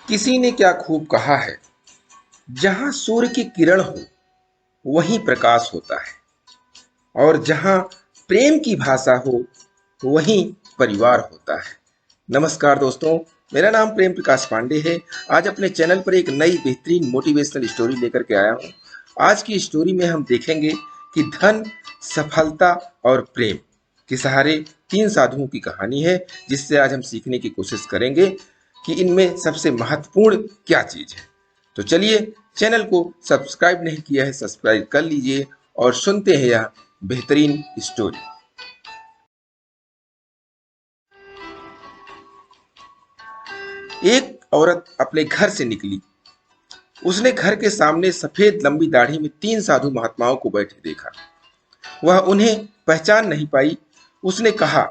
किसी ने क्या खूब कहा है, जहां सूर्य की किरण हो वहीं प्रकाश होता है, और जहां प्रेम की भाषा हो वहीं परिवार होता है। नमस्कार दोस्तों, मेरा नाम प्रेम प्रकाश पांडे है। आज अपने चैनल पर एक नई बेहतरीन मोटिवेशनल स्टोरी लेकर के आया हूँ। आज की स्टोरी में हम देखेंगे कि धन, सफलता और प्रेम के सहारे तीन साधुओं की कहानी है, जिससे आज हम सीखने की कोशिश करेंगे कि इनमें सबसे महत्वपूर्ण क्या चीज है। तो चलिए, चैनल को सब्सक्राइब नहीं किया है, सब्सक्राइब कर लीजिए और सुनते हैं यह बेहतरीन स्टोरी। एक औरत अपने घर से निकली। उसने घर के सामने सफेद लंबी दाढ़ी में तीन साधु महात्माओं को बैठे देखा। वह उन्हें पहचान नहीं पाई। उसने कहा,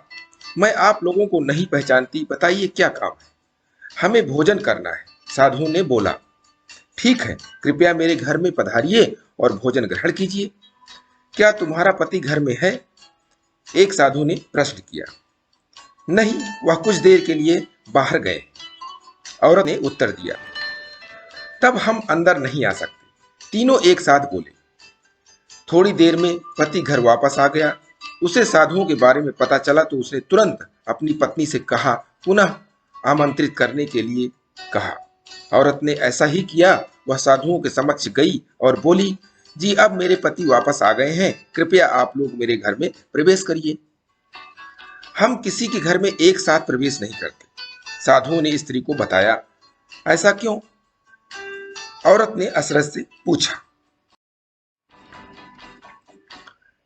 मैं आप लोगों को नहीं पहचानती, बताइए क्या काम है। हमें भोजन करना है, साधुओं ने बोला। ठीक है, कृपया मेरे घर में पधारिए और भोजन ग्रहण कीजिए। क्या तुम्हारा पति घर में है? एक साधु ने प्रश्न किया। नहीं, वह कुछ देर के लिए बाहर गए, औरत ने उत्तर दिया। तब हम अंदर नहीं आ सकते, तीनों एक साथ बोले। थोड़ी देर में पति घर वापस आ गया। उसे साधुओं के बारे में पता चला तो उसने तुरंत अपनी पत्नी से कहा, पुनः आमंत्रित करने के लिए कहा। औरत ने ऐसा ही किया। वह साधुओं के समक्ष गई और बोली, जी अब मेरे पति वापस आ गए हैं, कृपया आप लोग मेरे घर में प्रवेश करिए। हम किसी के घर में एक साथ प्रवेश नहीं करते, साधुओं ने स्त्री को बताया। ऐसा क्यों? औरत ने अचरज से पूछा।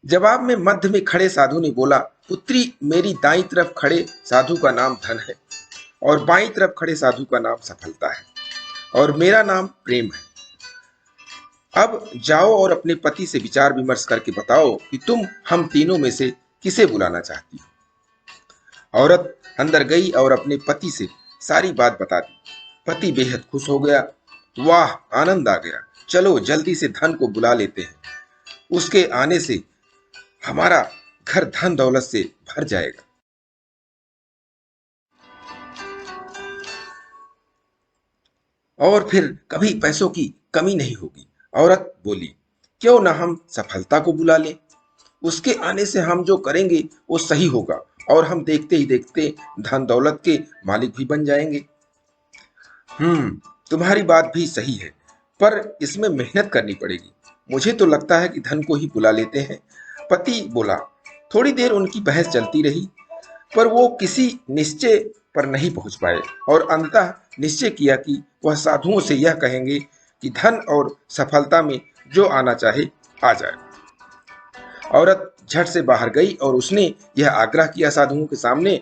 जवाब में मध्य में खड़े साधु ने बोला, पुत्री, मेरी दाईं तरफ खड़े साधु का नाम धन है और बाईं तरफ खड़े साधु का नाम सफलता है, और मेरा नाम प्रेम है। अब जाओ और अपने पति से विचार विमर्श करके बताओ कि तुम हम तीनों में से किसे बुलाना चाहती हो। औरत अंदर गई और अपने पति से सारी बात बता दी। पति बेहद खुश हो गया। वाह, आनंद आ गया, चलो जल्दी से धन को बुला लेते हैं, उसके आने से हमारा घर धन दौलत से भर जाएगा। और फिर कभी पैसों की कमी नहीं होगी। औरत बोली, क्यों ना हम सफलता को बुला लें, उसके आने से हम जो करेंगे वो सही होगा और हम देखते ही देखते धन दौलत के मालिक भी बन जाएंगे। तुम्हारी बात भी सही है, पर इसमें मेहनत करनी पड़ेगी। मुझे तो लगता है कि धन को ही बुला लेते हैं, पति बोला। थोड़ी देर उनकी बहस चलती रही, पर वो किसी निश्चय पर नहीं पहुंच पाए और अंततः निश्चय किया कि वह साधुओं से यह कहेंगे कि धन और सफलता में जो आना चाहे आ जाए। औरत झट से बाहर गई और उसने यह आग्रह किया, साधुओं के सामने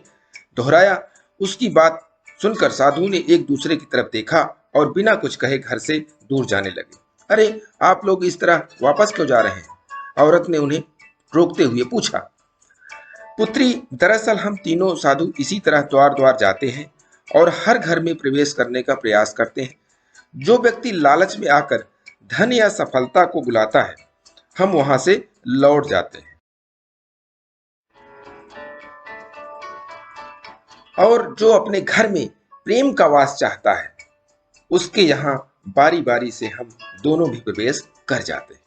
दोहराया। उसकी बात सुनकर साधु ने एक दूसरे की तरफ देखा और बिना कुछ कहे घर से दूर जाने लगे। अरे, आप लोग इस तरह वापस क्यों जा रहे हैं? औरत ने उन्हें रोकते हुए पूछा। पुत्री, दरअसल हम तीनों साधु इसी तरह द्वार द्वार जाते हैं और हर घर में प्रवेश करने का प्रयास करते हैं। जो व्यक्ति लालच में आकर धन या सफलता को बुलाता है, हम वहां से लौट जाते हैं, और जो अपने घर में प्रेम का वास चाहता है, उसके यहाँ बारी बारी से हम दोनों भी प्रवेश कर जाते हैं।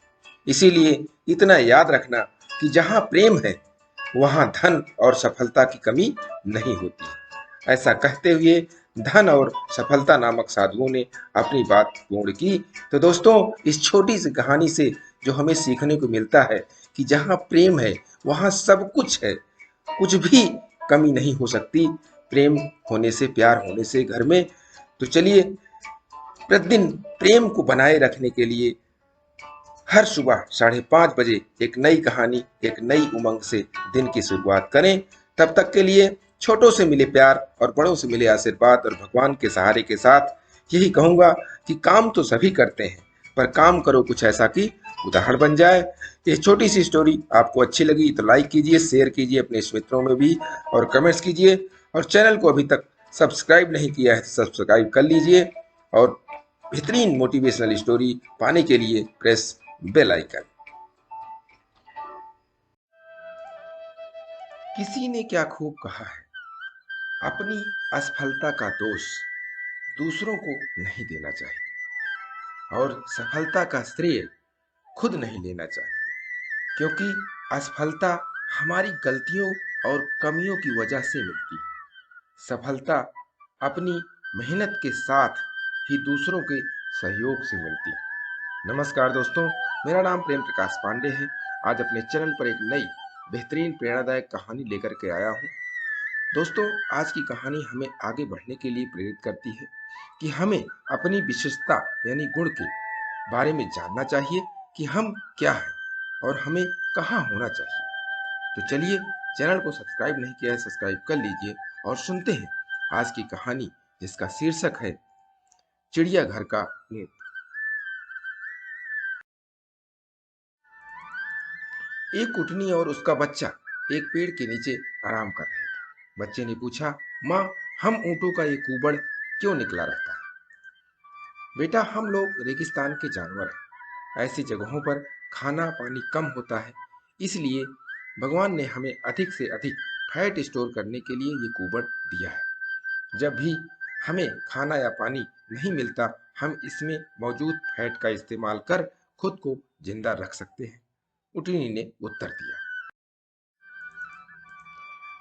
इसीलिए इतना याद रखना कि जहाँ प्रेम है वहाँ धन और सफलता की कमी नहीं होती है। ऐसा कहते हुए धन और सफलता नामक साधुओं ने अपनी बात पूर्ण की। तो दोस्तों, इस छोटी सी कहानी से जो हमें सीखने को मिलता है कि जहाँ प्रेम है वहाँ सब कुछ है, कुछ भी कमी नहीं हो सकती प्रेम होने से, प्यार होने से घर में। तो चलिए, प्रतिदिन प्रेम को बनाए रखने के लिए हर सुबह 5:30 बजे एक नई कहानी, एक नई उमंग से दिन की शुरुआत करें। तब तक के लिए छोटों से मिले प्यार और बड़ों से मिले आशीर्वाद और भगवान के सहारे के साथ यही कहूंगा कि काम तो सभी करते हैं, पर काम करो कुछ ऐसा कि उदाहरण बन जाए। ये छोटी सी स्टोरी आपको अच्छी लगी तो लाइक कीजिए, शेयर कीजिए अपने मित्रों में भी, और कमेंट्स कीजिए। और चैनल को अभी तक सब्सक्राइब नहीं किया है तो सब्सक्राइब कर लीजिए, और बेहतरीन मोटिवेशनल स्टोरी पाने के लिए प्रेस बेल आइकन। किसी ने क्या खूब कहा है, अपनी असफलता का दोष दूसरों को नहीं देना चाहिए और सफलता का श्रेय खुद नहीं लेना चाहिए, क्योंकि असफलता हमारी गलतियों और कमियों की वजह से मिलती है। सफलता अपनी मेहनत के साथ ही दूसरों के सहयोग से मिलती है। नमस्कार दोस्तों, मेरा नाम प्रेम प्रकाश पांडे है। आज अपने चैनल पर एक नई बेहतरीन प्रेरणादायक कहानी लेकर के आया हूँ। दोस्तों, आज की कहानी हमें आगे बढ़ने के लिए प्रेरित करती है कि हमें अपनी विशेषता यानी गुण के बारे में जानना चाहिए कि हम क्या हैं और हमें कहाँ होना चाहिए। तो चलिए, चैनल को सब्सक्राइब नहीं किया है, सब्सक्राइब कर लीजिए और सुनते हैं आज की कहानी, जिसका शीर्षक है चिड़ियाघर का ऊंट। एक उठनी और उसका बच्चा एक पेड़ के नीचे आराम कर रहे थे। बच्चे ने पूछा, माँ, हम ऊँटों का ये कूबड़ क्यों निकला रहता है? बेटा, हम लोग रेगिस्तान के जानवर हैं। ऐसी जगहों पर खाना पानी कम होता है, इसलिए भगवान ने हमें अधिक से अधिक फैट स्टोर करने के लिए ये कूबड़ दिया है। जब भी हमें खाना या पानी नहीं मिलता, हम इसमें मौजूद फैट का इस्तेमाल कर खुद को जिंदा रख सकते हैं। उटनी ने उत्तर दिया।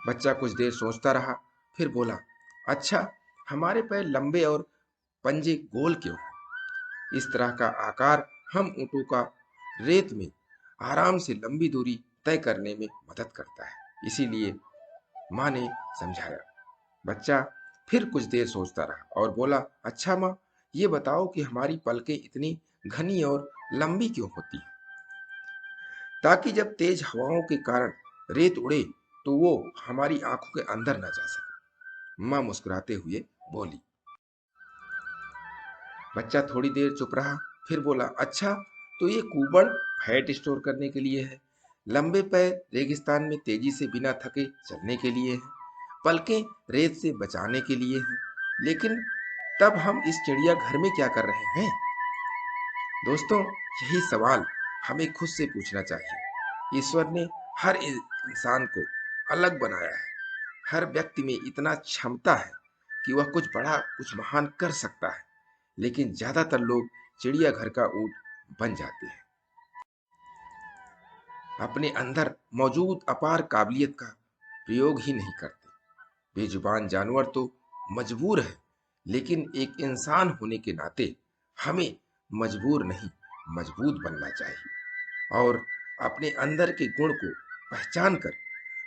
बच्चा कुछ देर सोचता रहा, फिर बोला, अच्छा, हमारे पैर लंबे और पंजे गोल क्यों हैं? इस तरह का आकार हम ऊँटों का रेत में आराम से लंबी दूरी तय करने में मदद करता है, इसीलिए माँ ने समझाया। बच्चा फिर कुछ देर सोचता रहा और बोला, अच्छा माँ, ये बताओ कि हमारी पलकें इतनी घनी और लंबी क्यों होती हैं? ताकि जब तेज हवाओं के कारण रेत उड़े तो वो हमारी आंखों के अंदर न जा सके। माँ मुस्कुराते हुए बोली। बच्चा थोड़ी देर चुप रहा, फिर बोला, अच्छा, तो ये कुबड़ फैट स्टोर करने के लिए है, लंबे पैर रेगिस्तान में तेजी से बिना थके चलने के लिए है, पलकें रेत से बचाने के लिए हैं, लेकिन तब हम इस चिड़ियाघर में क्या कर रहे हैं? दोस्तों, यही सवाल हमें खुद से पूछना चाहिए। ईश्वर ने हर इंसान को अलग बनाया है। हर व्यक्ति में इतना क्षमता है कि वह कुछ बड़ा कुछ महान कर सकता है, लेकिन ज्यादातर लोग चिड़ियाघर का ऊँट बन जाते हैं। अपने अंदर मौजूद अपार काबिलियत का प्रयोग ही नहीं करते। बेजुबान जानवर तो मजबूर है, लेकिन एक इंसान होने के नाते हमें मजबूर नहीं, मजबूत बनना चाहिए और अपने अंदर के गुण को पहचान कर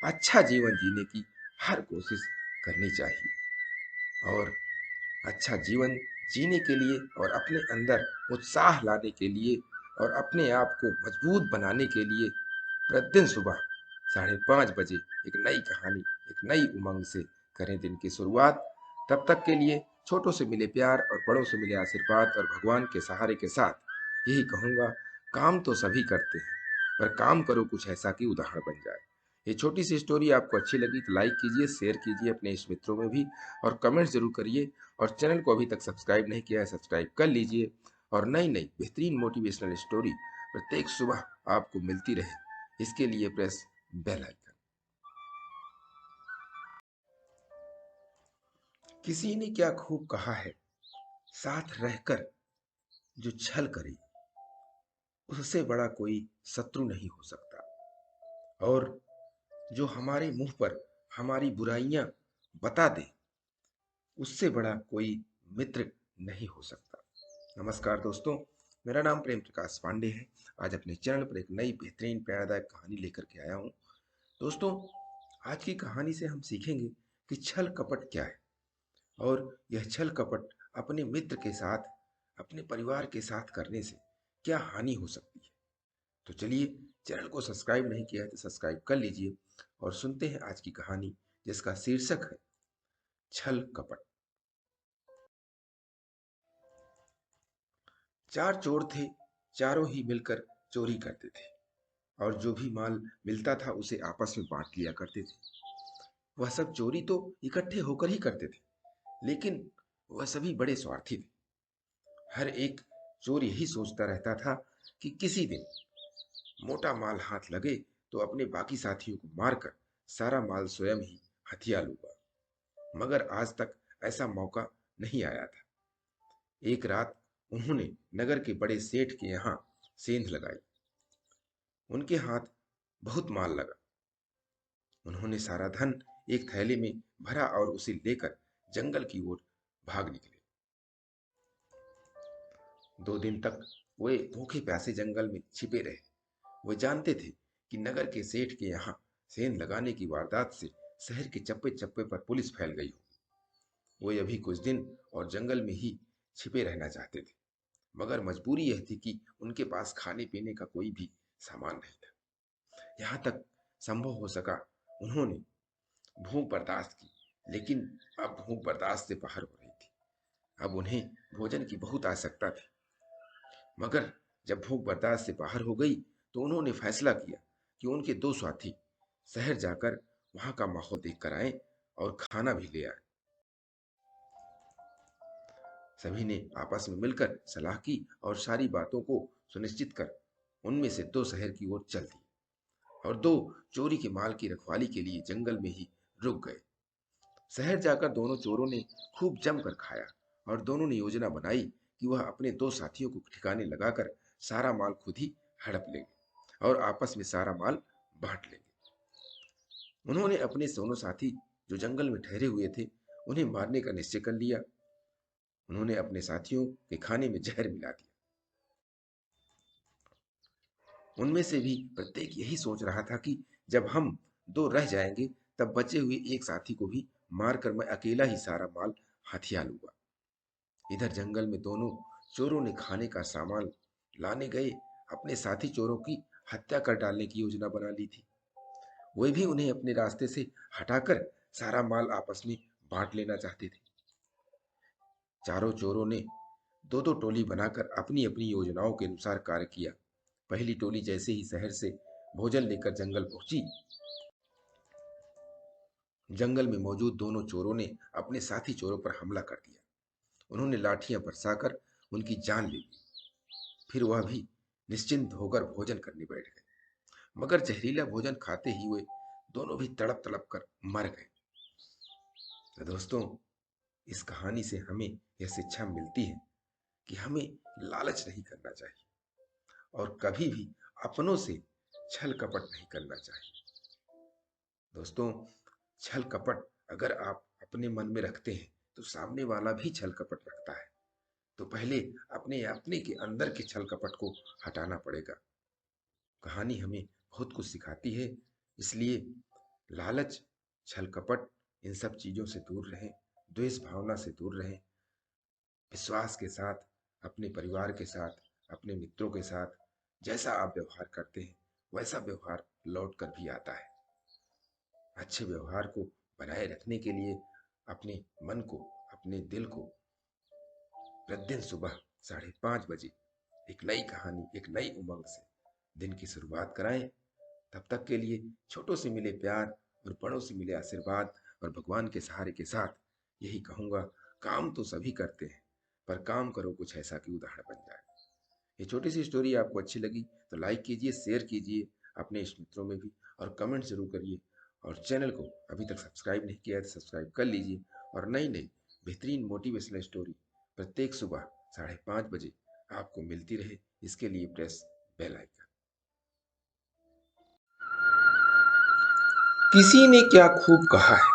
अच्छा जीवन जीने की हर कोशिश करनी चाहिए। और अच्छा जीवन जीने के लिए और अपने अंदर उत्साह लाने के लिए और अपने आप को मजबूत बनाने के लिए प्रतिदिन सुबह 5:30 बजे एक नई कहानी, एक नई उमंग से करें दिन की शुरुआत। तब तक के लिए छोटों से मिले प्यार और बड़ों से मिले आशीर्वाद और भगवान के सहारे के साथ यही कहूँगा, काम तो सभी करते हैं, पर काम करो कुछ ऐसा कि उदाहरण बन जाए। ये छोटी सी स्टोरी आपको अच्छी लगी तो लाइक कीजिए, शेयर कीजिए अपने इस मित्रों में भी, और कमेंट जरूर करिए। और चैनल को अभी तक सब्सक्राइब नहीं किया है, सब्सक्राइब कर लीजिए और नई नई बेहतरीन मोटिवेशनल स्टोरी प्रत्येक सुबह आपको मिलती रहे, इसके लिए प्रेस बेल आइकन। किसी ने क्या खूब कहा है, साथ रहकर जो छल करे उससे बड़ा कोई शत्रु नहीं हो सकता, और जो हमारे मुंह पर हमारी बुराइयां बता दे उससे बड़ा कोई मित्र नहीं हो सकता। नमस्कार दोस्तों, मेरा नाम प्रेम प्रकाश पांडे है। आज अपने चैनल पर एक नई बेहतरीन प्रेरणादायक कहानी लेकर के आया हूँ। दोस्तों, आज की कहानी से हम सीखेंगे कि छल कपट क्या है और यह छल कपट अपने मित्र के साथ, अपने परिवार के साथ करने से क्या हानि हो सकती है। तो चलिए, चैनल को सब्सक्राइब नहीं किया है तो सब्सक्राइब कर लीजिए और सुनते हैं आज की कहानी, जिसका शीर्षक है छल कपट। चार चोर थे, चारों ही मिलकर चोरी करते थे और जो भी माल मिलता था उसे आपस में बांट लिया करते थे। वह सब चोरी तो इकट्ठे होकर ही करते थे, लेकिन वह सभी बड़े स्वार्थी थे। हर एक चोर यही सोचता रहता था कि किसी दिन मोटा माल हाथ लगे तो अपने बाकी साथियों को मारकर सारा माल स्वयं ही हथिया लूंगा। मगर आज तक ऐसा मौका नहीं आया था। एक रात उन्होंने नगर के बड़े सेठ के यहाँ सेंध लगाई। उनके हाथ बहुत माल लगा। उन्होंने सारा धन एक थैले में भरा और उसे लेकर जंगल की ओर भाग निकले। 2 दिन तक वे भूखे प्यासे जंगल में छिपे रहे। वे जानते थे कि नगर के सेठ के यहाँ सेंध लगाने की वारदात से शहर के चप्पे चप्पे पर पुलिस फैल गई होगी। वे अभी कुछ दिन और जंगल में ही छिपे रहना चाहते थे, मगर मजबूरी यह थी कि उनके पास खाने पीने का कोई भी सामान नहीं था। यहाँ तक संभव हो सका उन्होंने भूख बर्दाश्त की, लेकिन अब भूख बर्दाश्त से बाहर हो रही थी। अब उन्हें भोजन की बहुत आवश्यकता थी, मगर जब भूख बर्दाश्त से बाहर हो गई तो उन्होंने फैसला किया कि उनके 2 साथी शहर जाकर वहां का माहौल देख कर आए और खाना भी ले आए। सभी ने आपस में मिलकर सलाह की और सारी बातों को सुनिश्चित कर उनमें से 2 शहर की ओर चल दिए और 2 चोरी के माल की रखवाली के लिए जंगल में ही रुक गए। शहर जाकर दोनों चोरों ने खूब जमकर खाया और दोनों ने योजना बनाई कि वह अपने 2 साथियों को ठिकाने लगाकर सारा माल खुद ही हड़प लेंगे और आपस में सारा माल बांट लेंगे। उन्होंने अपने दोनों साथी जो जंगल में ठहरे हुए थे उन्हें मारने का निश्चय कर लिया। उन्होंने अपने साथियों के खाने में जहर मिला दिया। उनमें से भी प्रत्येक यही सोच रहा था कि जब हम 2 रह जाएंगे तब बचे हुए एक साथी को भी मारकर मैं अकेला ही सारा माल हथिया लूंगा। इधर जंगल में दोनों चोरों ने खाने का सामान लाने गए अपने साथी चोरों की हत्या कर डालने की योजना बना ली थी। वे भी उन्हें अपने रास्ते से हटाकर सारा माल आपस में बांट लेना चाहते थे। चारों चोरों ने 2-2 टोली बनाकर अपनी अपनी योजनाओं के अनुसार कार्य किया। पहली टोली जैसे ही शहर से भोजन लेकर जंगल पहुंची, जंगल में मौजूद दोनों चोरों ने अपने साथी चोरों पर हमला कर दिया। उन्होंने लाठियां बरसाकर उनकी जान ले ली। फिर वह भी निश्चिंत होकर भोजन करने बैठ गए, मगर जहरीला भोजन खाते ही वे दोनों भी तड़प तड़प कर मर गए। तो दोस्तों, इस कहानी से हमें यह शिक्षा मिलती है कि हमें लालच नहीं करना चाहिए और कभी भी अपनों से छल कपट नहीं करना चाहिए। दोस्तों, छल कपट अगर आप अपने मन में रखते हैं तो सामने वाला भी छल कपट रखता है। तो पहले अपने अपने के अंदर के छल कपट को हटाना पड़ेगा। कहानी हमें बहुत कुछ सिखाती है, इसलिए लालच, छल कपट, इन सब चीजों से दूर रहें, द्वेष भावना से दूर रहें। विश्वास के साथ अपने परिवार के साथ, अपने मित्रों के साथ जैसा आप व्यवहार करते हैं वैसा व्यवहार लौट कर भी आता है। अच्छे व्यवहार को बनाए रखने के लिए अपने मन को, अपने दिल को प्रतिदिन सुबह 5:30 बजे एक नई कहानी, एक नई उमंग से दिन की शुरुआत कराएं। तब तक के लिए छोटों से मिले प्यार और बड़ों से मिले आशीर्वाद और भगवान के सहारे के साथ यही कहूंगा, काम तो सभी करते हैं पर काम करो कुछ ऐसा कि उदाहरण बन जाए। ये छोटी सी स्टोरी आपको अच्छी लगी तो लाइक कीजिए, शेयर कीजिए अपने इष्ट मित्रों में भी और कमेंट जरूर करिए। और चैनल को अभी तक सब्सक्राइब नहीं किया है तो सब्सक्राइब कर लीजिए और नई नई बेहतरीन मोटिवेशनल स्टोरी प्रत्येक सुबह 5:30 बजे आपको मिलती रहे, इसके लिए प्रेस बेल आइकन। किसी ने क्या खूब कहा है,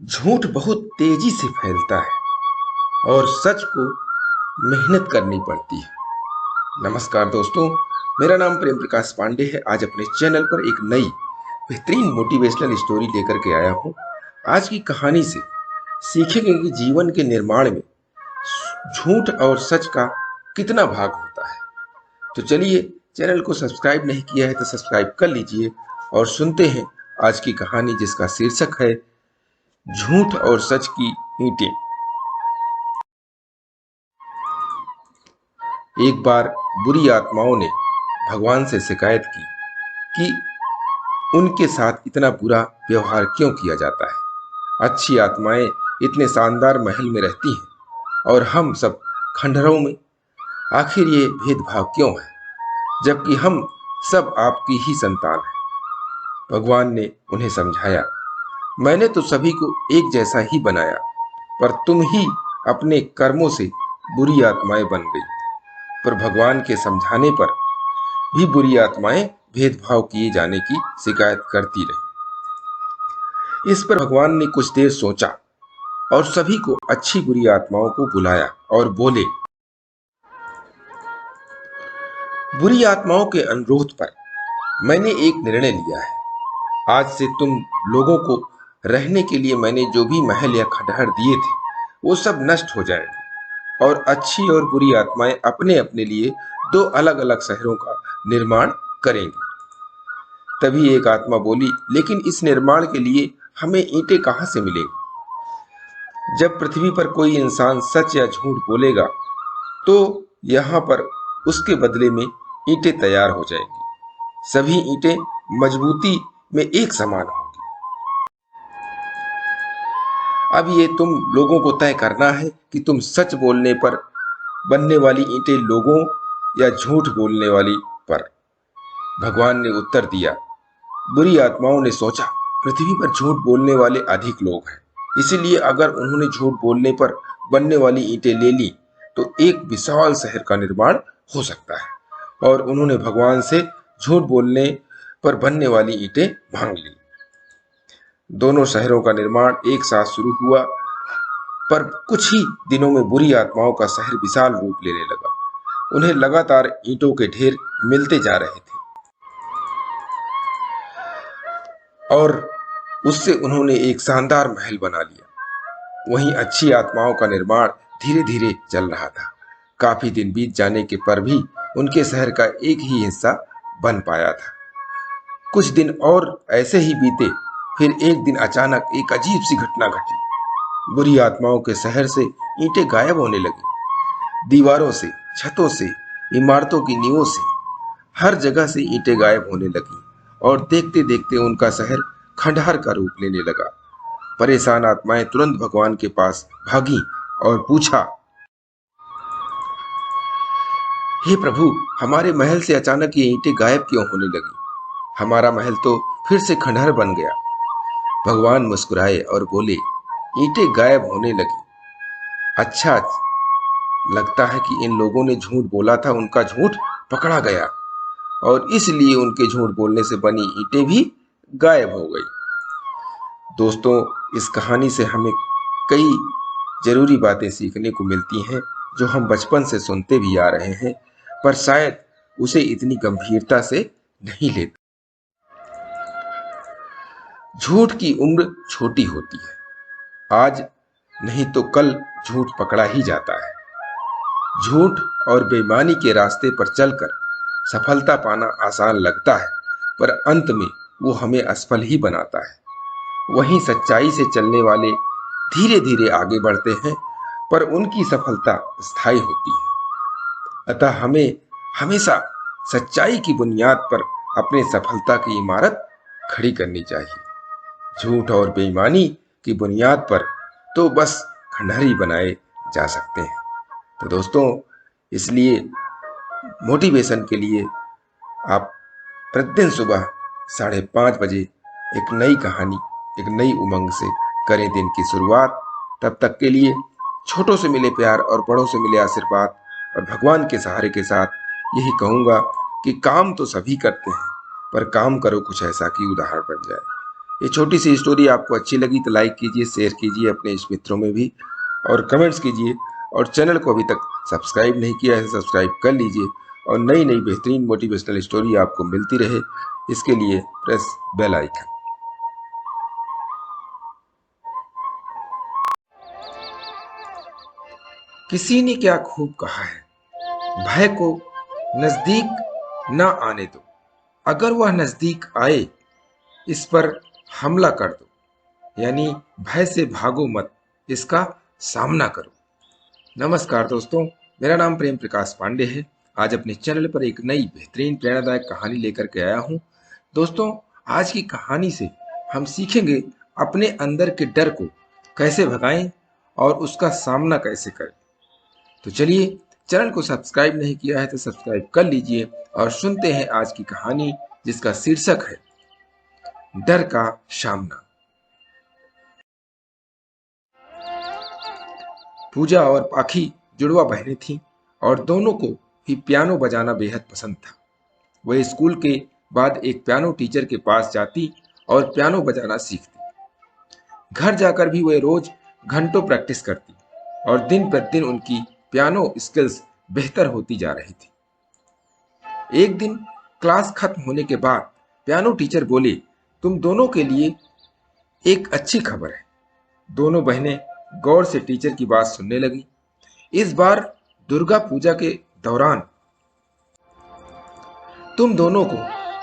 झूठ बहुत तेजी से फैलता है और सच को मेहनत करनी पड़ती है। नमस्कार दोस्तों, मेरा नाम प्रेम प्रकाश पांडे है। आज अपने चैनल पर एक नई बेहतरीन मोटिवेशनल स्टोरी लेकर के आया हूँ। आज की कहानी से सीखेंगे कि जीवन के निर्माण में झूठ और सच का कितना भाग होता है। तो चलिए, चैनल को सब्सक्राइब नहीं किया है तो सब्सक्राइब कर लीजिए और सुनते हैं आज की कहानी जिसका शीर्षक है झूठ और सच की ईंटें। एक बार बुरी आत्माओं ने भगवान से शिकायत की कि उनके साथ इतना बुरा व्यवहार क्यों किया जाता है। अच्छी आत्माएं इतने शानदार महल में रहती हैं और हम सब खंडहरों में। आखिर ये भेदभाव क्यों है, जबकि हम सब आपकी ही संतान हैं। भगवान ने उन्हें समझाया, मैंने तो सभी को एक जैसा ही बनाया, पर तुम ही अपने कर्मों से बुरी आत्माएं बन गई। पर भगवान के समझाने पर भी बुरी आत्माएं भेदभाव किए जाने की शिकायत करती रही। इस पर भगवान ने कुछ देर सोचा और सभी को अच्छी बुरी आत्माओं को बुलाया और बोले, बुरी आत्माओं के अनुरोध पर मैंने एक निर्णय लिया है। आज से तुम लोगों को रहने के लिए मैंने जो भी महल या खंडहर दिए थे वो सब नष्ट हो जाएंगे और अच्छी और बुरी आत्माएं अपने अपने लिए दो अलग अलग शहरों का निर्माण करेंगी। तभी एक आत्मा बोली, लेकिन इस निर्माण के लिए हमें ईंटें कहां से मिलेंगी? जब पृथ्वी पर कोई इंसान सच या झूठ बोलेगा तो यहाँ पर उसके बदले में ईंटें तैयार हो जाएंगी। सभी ईंटें मजबूती में एक समान होंगी। अब ये तुम लोगों को तय करना है कि तुम सच बोलने पर बनने वाली ईंटें लोगों या झूठ बोलने वाली पर। भगवान ने उत्तर दिया, बुरी आत्माओं ने सोचा, पृथ्वी पर झूठ बोलने वाले अधिक लोग हैं, इसीलिए अगर उन्होंने झूठ बोलने पर बनने वाली ईंटें ले ली तो एक विशाल शहर का निर्माण हो सकता है। और उन्होंने भगवान से झूठ बोलने पर बनने वाली ईंटें मांग ली। दोनों शहरों का निर्माण एक साथ शुरू हुआ, पर कुछ ही दिनों में बुरी आत्माओं का शहर विशाल रूप लेने लगा। उन्हें लगातार ईंटों के ढेर मिलते जा रहे थे और उससे उन्होंने एक शानदार महल बना लिया। वहीं अच्छी आत्माओं का निर्माण धीरे धीरे चल रहा था। काफी दिन बीत जाने के पर भी उनके शहर का एक ही हिस्सा बन पाया था। कुछ दिन और ऐसे ही बीते, फिर एक दिन अचानक एक अजीब सी घटना घटी। बुरी आत्माओं के शहर से ईंटें गायब होने लगी। दीवारों से, छतों से, इमारतों की नींवों से, हर जगह से ईंटें गायब होने लगी और देखते देखते उनका शहर खंडहर का रूप लेने लगा। परेशान आत्माएं तुरंत भगवान के पास भागी और पूछा, हे प्रभु, हमारे महल से अचानक ये ईंटें गायब क्यों होने लगी? हमारा महल तो फिर से खंडहर बन गया। भगवान मुस्कुराए और बोले, ईंटें गायब होने लगी। अच्छा लगता है कि इन लोगों ने झूठ बोला था, उनका झूठ पकड़ा गया और इसलिए उनके झूठ बोलने से बनी ईंटें भी गायब हो गई। दोस्तों, इस कहानी से हमें कई जरूरी बातें सीखने को मिलती हैं जो हम बचपन से सुनते भी आ रहे हैं, पर शायद उसे इतनी गंभीरता से नहीं लेते। झूठ की उम्र छोटी होती है। आज नहीं तो कल झूठ पकड़ा ही जाता है। झूठ और बेईमानी के रास्ते पर चलकर सफलता पाना आसान लगता है, पर अंत में वो हमें असफल ही बनाता है। वहीं सच्चाई से चलने वाले धीरे धीरे आगे बढ़ते हैं, पर उनकी सफलता स्थायी होती है। अतः हमें हमेशा सच्चाई की बुनियाद पर अपनी सफलता की इमारत खड़ी करनी चाहिए। झूठ और बेईमानी की बुनियाद पर तो बस खंडहर ही बनाए जा सकते हैं। तो दोस्तों, इसलिए मोटिवेशन के लिए आप प्रतिदिन सुबह 5:30 बजे एक नई कहानी, एक नई उमंग से करें दिन की शुरुआत। तब तक के लिए छोटों से मिले प्यार और बड़ों से मिले आशीर्वाद और भगवान के सहारे के साथ यही कहूँगा कि काम तो सभी करते हैं, पर काम करो कुछ ऐसा कि उदाहरण बन जाए। ये छोटी सी स्टोरी आपको अच्छी लगी तो लाइक कीजिए, शेयर कीजिए अपने इस मित्रों में भी और कमेंट्स कीजिए। और चैनल को अभी तक सब्सक्राइब नहीं किया है, सब्सक्राइब कर लीजिए और नई नई बेहतरीन मोटिवेशनल स्टोरी आपको मिलती रहे, इसके लिए प्रेस बेल आइकन। किसी ने क्या खूब कहा है, भय को नजदीक न आने दो, अगर वह नजदीक आए इस पर हमला कर दो। यानी भय से भागो मत, इसका सामना करो। नमस्कार दोस्तों, मेरा नाम प्रेम प्रकाश पांडे है। आज अपने चैनल पर एक नई बेहतरीन प्रेरणादायक कहानी लेकर के आया हूं। दोस्तों, आज की कहानी से हम सीखेंगे अपने अंदर के डर को कैसे भगाएं और उसका सामना कैसे करें। तो चलिए, चैनल को सब्सक्राइब नहीं किया है तो सब्सक्राइब कर लीजिए और सुनते हैं आज की कहानी, जिसका शीर्षक है डर का सामना। पूजा और पाखी जुड़वा बहनें थीं और दोनों को ही पियानो बजाना बेहद पसंद था। वह स्कूल के बाद एक पियानो टीचर के पास जाती और पियानो बजाना सीखती। घर जाकर भी वह रोज घंटों प्रैक्टिस करती और दिन प्रतिदिन उनकी पियानो स्किल्स बेहतर होती जा रही थी। एक दिन क्लास खत्म होने के बाद पियानो टीचर बोले, तुम दोनों के लिए एक अच्छी खबर है। दोनों बहनें गौर से टीचर की बात सुनने लगी। इस बार दुर्गा पूजा के दौरान तुम दोनों को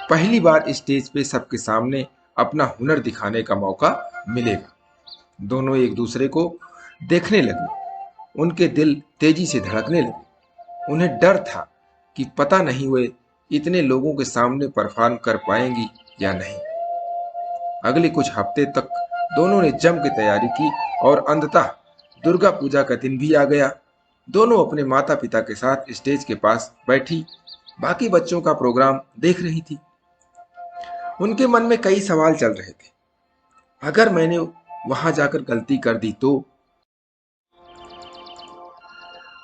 पहली बार स्टेज पे सबके सामने अपना हुनर दिखाने का मौका मिलेगा। दोनों एक दूसरे को देखने लगे। उनके दिल तेजी से धड़कने लगे। उन्हें डर था कि पता नहीं वे इतने लोगों के सामने परफॉर्म कर पाएंगी या नहीं। अगले कुछ हफ्ते तक दोनों ने जम के तैयारी की और अंततः दुर्गा पूजा का दिन भी आ गया। दोनों अपने माता पिता के साथ स्टेज के पास बैठी बाकी बच्चों का प्रोग्राम देख रही थी। उनके मन में कई सवाल चल रहे थे। अगर मैंने वहां जाकर गलती कर दी तो,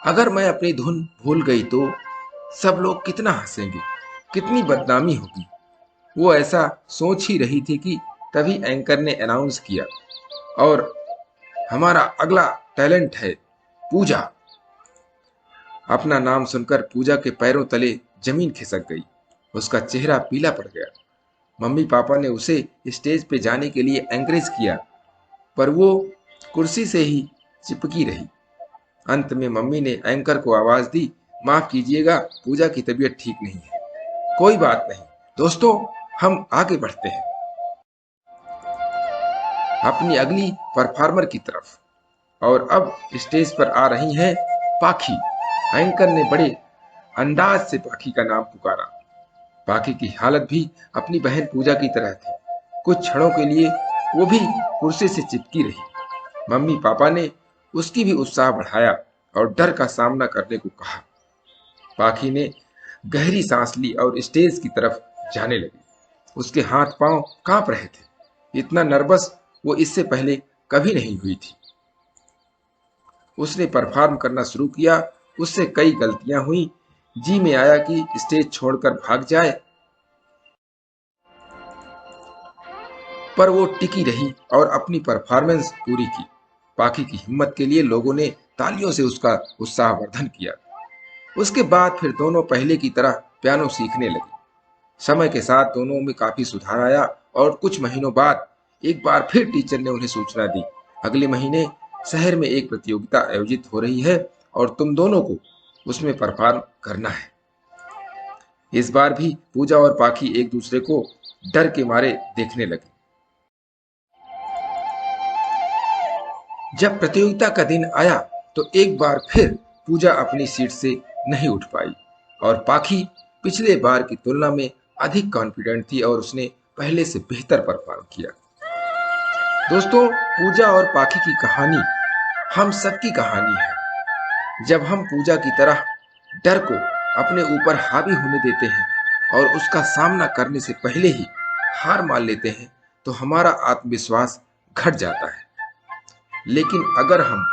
अगर मैं अपनी धुन भूल गई तो सब लोग कितना हंसेंगे, कितनी बदनामी होगी। वो ऐसा सोच ही रही थी कि तभी एंकर ने अनाउंस किया, और हमारा अगला टैलेंट है पूजा। अपना नाम सुनकर पूजा के पैरों तले जमीन खिसक गई। उसका चेहरा पीला पड़ गया। मम्मी पापा ने उसे स्टेज पे जाने के लिए एंकरेज किया, पर वो कुर्सी से ही चिपकी रही। अंत में मम्मी ने एंकर को आवाज दी, माफ कीजिएगा, पूजा की तबीयत ठीक नहीं है। कोई बात नहीं दोस्तों, हम आगे बढ़ते हैं अपनी अगली परफॉर्मर की तरफ। और अब स्टेज पर आ रही हैं पाखी। एंकर ने बड़े अंदाज से पाखी का नाम पुकारा। पाखी की हालत भी अपनी बहन पूजा की तरह थी। कुछ क्षणों के लिए वो भी कुर्सी से चिपकी रही। मम्मी पापा ने उसकी भी उत्साह बढ़ाया और डर का सामना करने को कहा। पाखी ने गहरी सांस ली और स्टेज की तरफ जाने लगी। उसके हाथ पांव कांप रहे थे। इतना नर्वस वो इससे पहले कभी नहीं हुई थी। उसने परफॉर्म करना शुरू किया। उससे कई गलतियां हुई। जी में आया कि स्टेज छोड़कर भाग जाए, पर वो टिकी रही और अपनी परफॉर्मेंस पूरी की। पाखी की हिम्मत के लिए लोगों ने तालियों से उसका उत्साहवर्धन किया। उसके बाद फिर दोनों पहले की तरह पियानो सीखने लगे। समय के साथ दोनों में काफी सुधार आया और कुछ महीनों बाद एक बार फिर टीचर ने उन्हें सूचना दी, अगले महीने शहर में एक प्रतियोगिता आयोजित हो रही है और तुम दोनों को उसमें परफॉर्म करना है। इस बार भी पूजा और पाखी एक दूसरे को डर के मारे देखने लगे। जब प्रतियोगिता का दिन आया तो एक बार फिर पूजा अपनी सीट से नहीं उठ पाई और पाखी पिछले बार की तुलना में अधिक कॉन्फिडेंट थी और उसने पहले से बेहतर परफॉर्म किया। दोस्तों, पूजा और पाखी की कहानी हम सबकी कहानी है। जब हम पूजा की तरह डर को अपने ऊपर हावी होने देते हैं और उसका सामना करने से पहले ही हार मान लेते हैं तो हमारा आत्मविश्वास घट जाता है। लेकिन अगर हम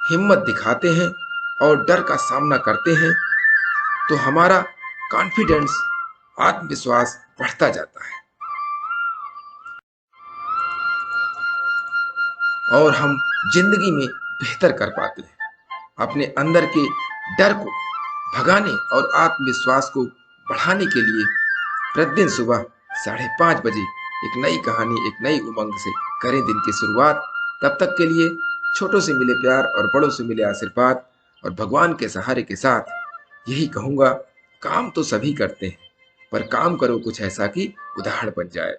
हिम्मत दिखाते हैं और डर का सामना करते हैं तो हमारा कॉन्फिडेंस, आत्मविश्वास बढ़ता जाता है और हम जिंदगी में बेहतर कर पाते हैं। अपने अंदर के डर को भगाने और आत्मविश्वास को बढ़ाने के लिए प्रतिदिन सुबह 5:30 बजे एक नई कहानी, एक नई उमंग से करें दिन की शुरुआत। तब तक के लिए छोटों से मिले प्यार और बड़ों से मिले आशीर्वाद और भगवान के सहारे के साथ यही कहूंगा, काम तो सभी करते हैं, पर काम करो कुछ ऐसा कि उदाहरण बन जाए।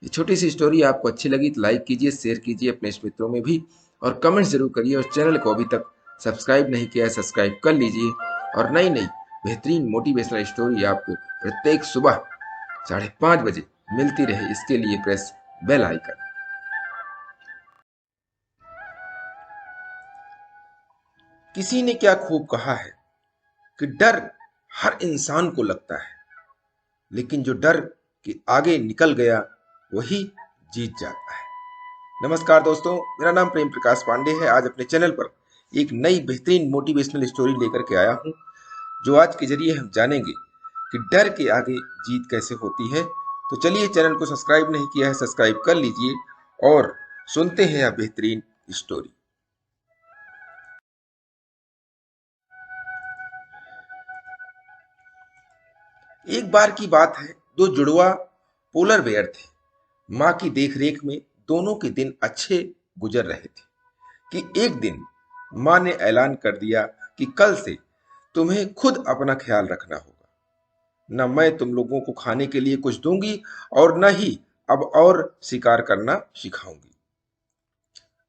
ये छोटी सी स्टोरी आपको अच्छी लगी तो लाइक कीजिए, शेयर कीजिए अपने मित्रों में भी, और कमेंट जरूर करिए। और चैनल को अभी तक सब्सक्राइब नहीं किया है, सब्सक्राइब कर लीजिए। और नई नई बेहतरीन मोटिवेशनल स्टोरी आपको प्रत्येक सुबह 5:30 बजे मिलती रहे, इसके लिए प्रेस बेल आइकन। किसी ने क्या खूब कहा है कि डर हर इंसान को लगता है, लेकिन जो डर के आगे निकल गया वही जीत जाता है। नमस्कार दोस्तों, मेरा नाम प्रेम प्रकाश पांडे है। आज अपने चैनल पर एक नई बेहतरीन मोटिवेशनल स्टोरी लेकर के आया हूँ, जो आज के जरिए हम जानेंगे कि डर के आगे जीत कैसे होती है। तो चलिए, चैनल को सब्सक्राइब नहीं किया है, सब्सक्राइब कर लीजिए और सुनते हैं यह बेहतरीन स्टोरी। एक बार की बात है, दो जुड़वा पोलर बेयर थे। माँ की देखरेख में दोनों के दिन अच्छे गुजर रहे थे कि एक दिन माँ ने ऐलान कर दिया कि कल से तुम्हें खुद अपना ख्याल रखना होगा। न मैं तुम लोगों को खाने के लिए कुछ दूंगी और न ही अब और शिकार करना सिखाऊंगी।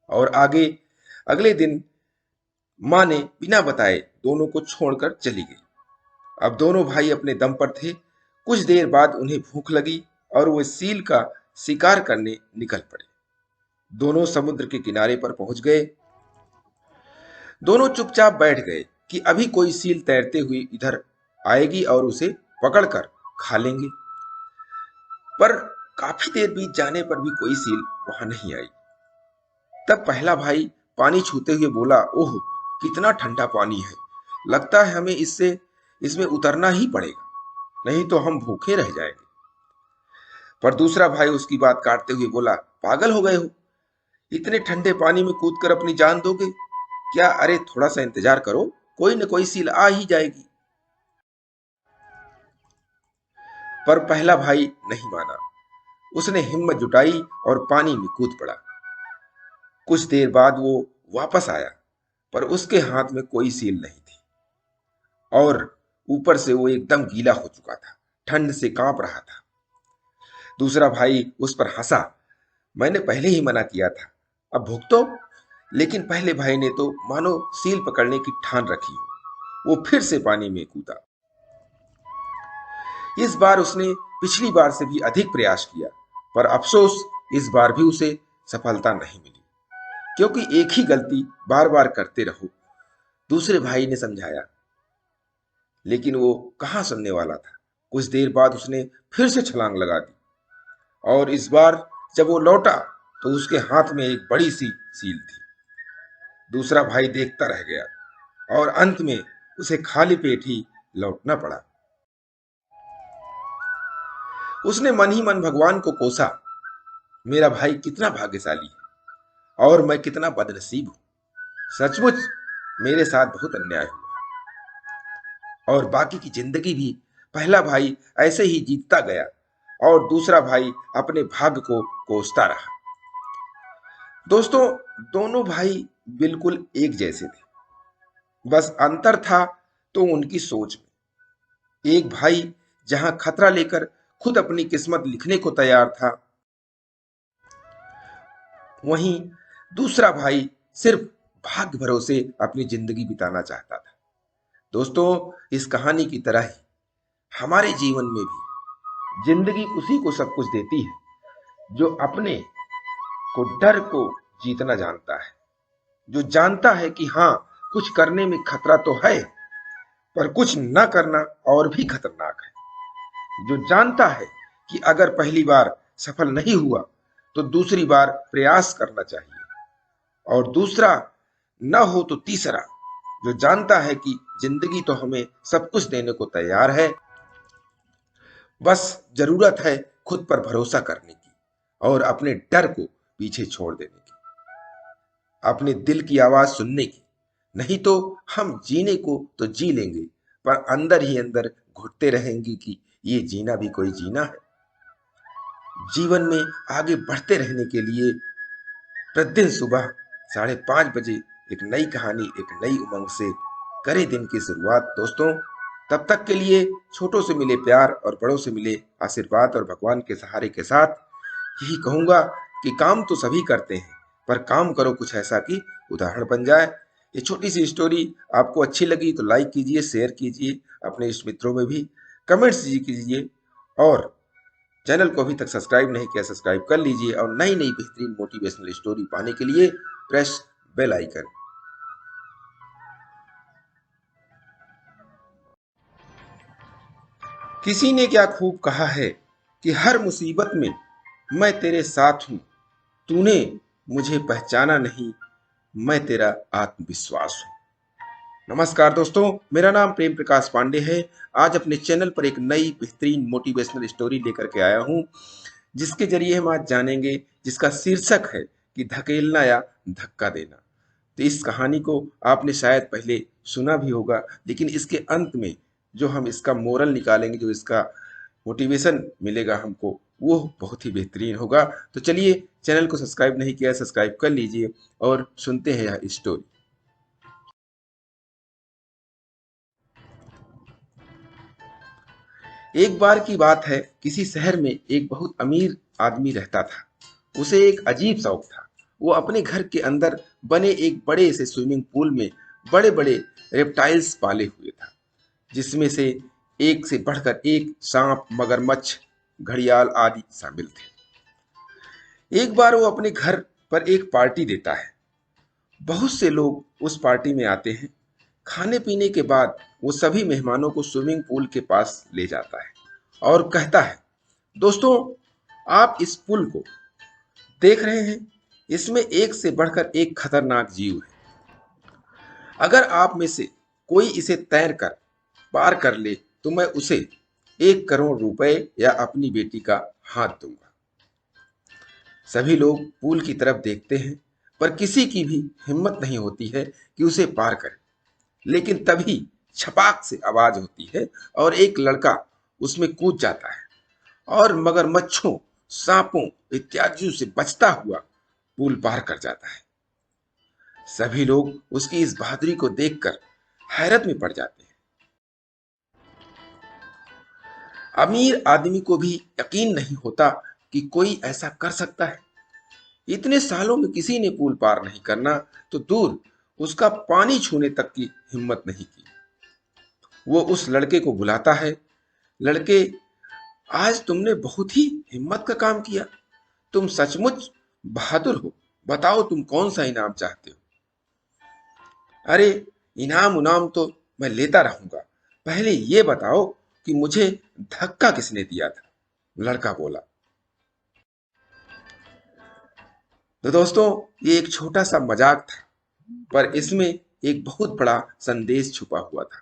और आगे अगले दिन माँ ने बिना बताए दोनों को छोड़कर चली गई। अब दोनों भाई अपने दम पर थे। कुछ देर बाद उन्हें भूख लगी और वे सील का शिकार करने निकल पड़े। दोनों समुद्र के किनारे पर पहुंच गए। दोनों चुपचाप बैठ गए कि अभी कोई सील तैरते हुए इधर आएगी और उसे पकड़कर खा लेंगे। पर काफी देर बीत जाने पर भी कोई सील वहां नहीं आई। तब पहला भाई पानी छूते हुए बोला, ओह कितना ठंडा पानी है, लगता है हमें इसमें उतरना ही पड़ेगा, नहीं तो हम भूखे रह जाएंगे। पर दूसरा भाई उसकी बात काटते हुए बोला, पागल हो गए हो, इतने ठंडे पानी में कूदकर अपनी जान दोगे क्या? अरे थोड़ा सा इंतजार करो, कोई न कोई सील आ ही जाएगी। पर पहला भाई नहीं माना। उसने हिम्मत जुटाई और पानी में कूद पड़ा। कुछ देर बाद वो वापस आया, पर उसके हाथ में कोई सील नहीं थी और ऊपर से वो एकदम गीला हो चुका था, ठंड से कांप रहा था। दूसरा भाई उस पर हंसा, मैंने पहले ही मना किया था, अब भुगतो। लेकिन पहले भाई ने तो मानो सील पकड़ने की ठान रखी हो। वो फिर से पानी में कूदा। इस बार उसने पिछली बार से भी अधिक प्रयास किया, पर अफसोस इस बार भी उसे सफलता नहीं मिली, क्योंकि एक ही गलती बार बार करते रहो, दूसरे भाई ने समझाया। लेकिन वो कहाँ सुनने वाला था। कुछ देर बाद उसने फिर से छलांग लगा दी और इस बार जब वो लौटा तो उसके हाथ में एक बड़ी सी सील थी। दूसरा भाई देखता रह गया और अंत में उसे खाली पेट ही लौटना पड़ा। उसने मन ही मन भगवान को कोसा, मेरा भाई कितना भाग्यशाली है और मैं कितना बदनसीब हूं। सचमुच मेरे साथ बहुत अन्याय हुआ। और बाकी की जिंदगी भी पहला भाई ऐसे ही जीतता गया और दूसरा भाई अपने भाग्य को कोसता रहा। दोस्तों, दोनों भाई बिल्कुल एक जैसे थे, बस अंतर था तो उनकी सोच में। एक भाई जहां खतरा लेकर खुद अपनी किस्मत लिखने को तैयार था, वहीं दूसरा भाई सिर्फ भाग्य भरोसे अपनी जिंदगी बिताना चाहता था। दोस्तों, इस कहानी की तरह ही हमारे जीवन में भी जिंदगी उसी को सब कुछ देती है जो अपने को डर को जीतना जानता है, जो जानता है कि हाँ, कुछ करने में खतरा तो है, पर कुछ न करना और भी खतरनाक है, जो जानता है कि अगर पहली बार सफल नहीं हुआ तो दूसरी बार प्रयास करना चाहिए और दूसरा न हो तो तीसरा, जो जानता है कि जिंदगी तो हमें सब कुछ देने को तैयार है, बस जरूरत है खुद पर भरोसा करने की और अपने डर को पीछे छोड़ देने की, अपने दिल की आवाज सुनने की। नहीं तो हम जीने को तो जी लेंगे, पर अंदर ही अंदर घुटते रहेंगे कि ये जीना भी कोई जीना है। जीवन में आगे बढ़ते रहने के लिए प्रतिदिन सुबह 5:30 बजे एक नई कहानी, एक नई उमंग से करें दिन की शुरुआत। दोस्तों, तब तक के लिए छोटों से मिले प्यार और बड़ों से मिले आशीर्वाद और भगवान के सहारे के साथ यही कहूंगा कि काम तो सभी करते हैं, पर काम करो कुछ ऐसा कि उदाहरण बन जाए। ये छोटी सी स्टोरी आपको अच्छी लगी तो लाइक कीजिए, शेयर कीजिए, अपने इष्ट मित्रों में भी कमेंट्स कीजिए और चैनल को अभी तक सब्सक्राइब नहीं किया, सब्सक्राइब कर लीजिए और नई नई बेहतरीन मोटिवेशनल स्टोरी पाने के लिए प्रेस बेल आइकन। किसी ने क्या खूब कहा है कि हर मुसीबत में मैं तेरे साथ हूं, तूने मुझे पहचाना नहीं, मैं तेरा आत्मविश्वास हूँ। नमस्कार दोस्तों, मेरा नाम प्रेम प्रकाश पांडे है। आज अपने चैनल पर एक नई बेहतरीन मोटिवेशनल स्टोरी लेकर के आया हूँ, जिसके जरिए हम आज जानेंगे, जिसका शीर्षक है कि धकेलना या धक्का देना। तो इस कहानी को आपने शायद पहले सुना भी होगा, लेकिन इसके अंत में जो हम इसका मोरल निकालेंगे, जो इसका मोटिवेशन मिलेगा हमको, वो बहुत ही बेहतरीन होगा। तो चलिए, चैनल को सब्सक्राइब नहीं किया, सब्सक्राइब कर लीजिए और सुनते हैं यह स्टोरी। एक बार की बात है, किसी शहर में एक बहुत अमीर आदमी रहता था। उसे एक अजीब शौक था। वो अपने घर के अंदर बने एक बड़े से स्विमिंग पूल में बड़े बड़े रेप्टाइल्स पाले हुए था, जिसमें से एक से बढ़कर एक सांप, मगरमच्छ, घड़ियाल आदि शामिल थे। एक बार वो अपने घर पर एक पार्टी देता है। बहुत से लोग उस पार्टी में आते हैं। खाने पीने के बाद वो सभी मेहमानों को स्विमिंग पूल के पास ले जाता है और कहता है, दोस्तों, आप इस पुल को देख रहे हैं? इसमें एक से बढ़कर एक खतरनाक जीव है। अगर आप में से कोई इसे तैर कर पार कर ले तो मैं उसे 1 करोड़ रुपए या अपनी बेटी का हाथ दूंगा। सभी लोग पुल की तरफ देखते हैं, पर किसी की भी हिम्मत नहीं होती है कि उसे पार करे। लेकिन तभी छपाक से आवाज होती है और एक लड़का उसमें कूद जाता है और मगरमच्छों, सांपों इत्यादि से बचता हुआ पुल पार कर जाता है। सभी लोग उसकी इस बहादुरी को देखकर हैरत में पड़ जाते हैं। अमीर आदमी को भी यकीन नहीं होता कि कोई ऐसा कर सकता है। इतने सालों में किसी ने पुल पार नहीं करना तो दूर उसका पानी छूने तक की हिम्मत नहीं की। वो उस लड़के को बुलाता है। लड़के, आज तुमने बहुत ही हिम्मत का काम किया। तुम सचमुच बहादुर हो। बताओ, तुम कौन सा इनाम चाहते हो? अरे, इनाम उनाम तो मैं लेता रहूंगा। पहले ये बताओ कि मुझे धक्का किसने दिया था? लड़का बोला। तो दोस्तों, ये एक छोटा सा मजाक था, पर इसमें एक बहुत बड़ा संदेश छुपा हुआ था।